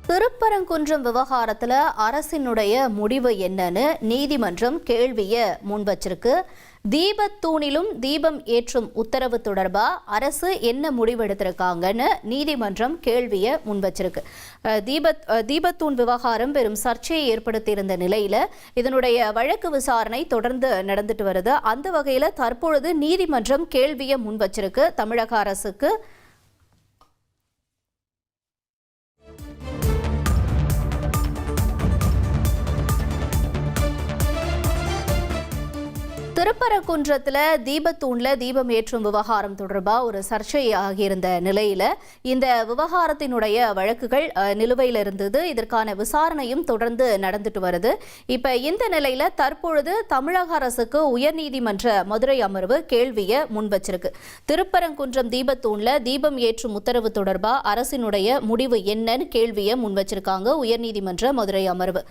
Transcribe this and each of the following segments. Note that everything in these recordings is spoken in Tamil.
திருப்பரங்குன்றம் விவகாரத்துல அரசினுடைய முடிவு என்னன்னு நீதிமன்றம் கேள்வியை முன் வச்சிருக்கு. தீபத்தூணிலும் தீபம் ஏற்றும் உத்தரவு தொடர்பா அரசு என்ன முடிவெடுத்திருக்காங்கன்னு நீதிமன்றம் கேள்வியை முன் வச்சிருக்கு. தீபத்தூண் விவகாரம் பெரும் சர்ச்சையை ஏற்படுத்தியிருந்த நிலையில இதனுடைய வழக்கு விசாரணை தொடர்ந்து நடந்துட்டு வருது. அந்த வகையில தற்பொழுது நீதிமன்றம் கேள்வியை முன் வச்சிருக்கு தமிழக அரசுக்கு. திருப்பரங்குன்றத்துல தீபத்தூண்ல தீபம் ஏற்றும் விவகாரம் தொடர்பா ஒரு சர்ச்சை ஆகியிருந்த நிலையில இந்த விவகாரத்தினுடைய வழக்குகள் நிலுவையில் இருந்தது. இதற்கான விசாரணையும் தொடர்ந்து நடந்துட்டு வருது. இப்ப இந்த நிலையில தற்பொழுது தமிழக அரசுக்கு உயர்நீதிமன்ற மதுரை அமர்வு கேள்வியை முன் வச்சிருக்கு. திருப்பரங்குன்றம் தீபத்தூண்ல தீபம் ஏற்றும் உத்தரவு தொடர்பா அரசினுடைய முடிவு என்னன்னு கேள்வியை முன் வச்சிருக்காங்க உயர்நீதிமன்ற மதுரை அமர்வு.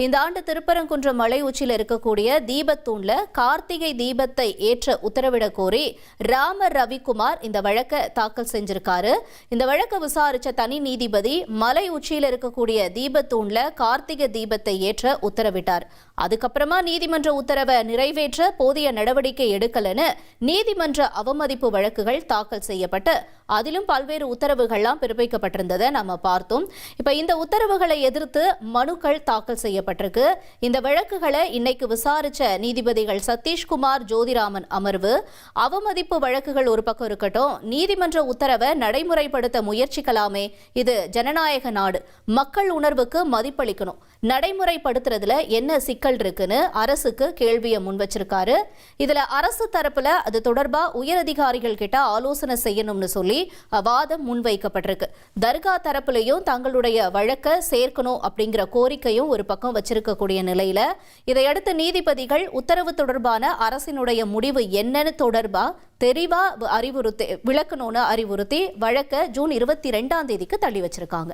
இந்த ஆண்டு திருப்பரங்குன்றம் மலை உச்சியில் இருக்கக்கூடிய தீபத்தூண்ல கார்த்திகை தீபத்தை ஏற்ற உத்தரவிடக் கோரி ராமர் ரவிக்குமார் இந்த வழக்கை தாக்கல் செஞ்சிருக்காரு. இந்த வழக்கை விசாரிச்ச தனி நீதிபதி மலை உச்சியில் இருக்கக்கூடிய தீபத்தூண்ல கார்த்திகை தீபத்தை ஏற்ற உத்தரவிட்டார். அதுக்கப்புறமா நீதிமன்ற உத்தரவை நிறைவேற்ற போதிய நடவடிக்கை எடுக்கலன்னு நீதிமன்ற அவமதிப்பு வழக்குகள் தாக்கல் செய்யப்பட்டு அதிலும் பல்வேறு உத்தரவுகள்லாம் பிறப்பிக்கப்பட்டிருந்ததை நாம பார்த்தோம். இப்ப இந்த உத்தரவுகளை எதிர்த்து மனுக்கள் தாக்கல் செய்யப்பட்டிருக்கு. இந்த வழக்குகளை இன்னைக்கு விசாரிச்ச நீதிபதிகள் சதீஷ்குமார் ஜோதிராமன் அமர்வு அவமதிப்பு வழக்குகள் ஒரு பக்கம் இருக்கட்டும், நீதிமன்ற உத்தரவை நடைமுறைப்படுத்த முயற்சிக்கலாமே, இது ஜனநாயக நாடு, மக்கள் உணர்வுக்கு மதிப்பளிக்கணும், நடைமுறைப்படுத்துறதுல என்ன சிக்கல் இருக்குன்னு அரசுக்கு கேள்வியை முன் வச்சிருக்காரு. இதுல அரசு தரப்புல அது தொடர்பா உயரதிகாரிகள் கிட்ட ஆலோசனை செய்யணும்னு சொல்லி வாதம் முன்வைக்கப்பட்டிருக்கு. தர்கா தரப்புலையும் தங்களுடைய வழக்கை சேர்க்கணும் அப்படிங்கிற கோரிக்கையும் ஒரு பக்கம் வச்சிருக்கக்கூடிய நிலையில இதையடுத்து நீதிபதிகள் உத்தரவு தொடர்பான அரசினுடைய முடிவு என்னன்னு தொடர்பா தெளிவா விளக்கணும்னு அறிவுறுத்தி வழக்கை ஜூன் 22 தள்ளி வச்சிருக்காங்க.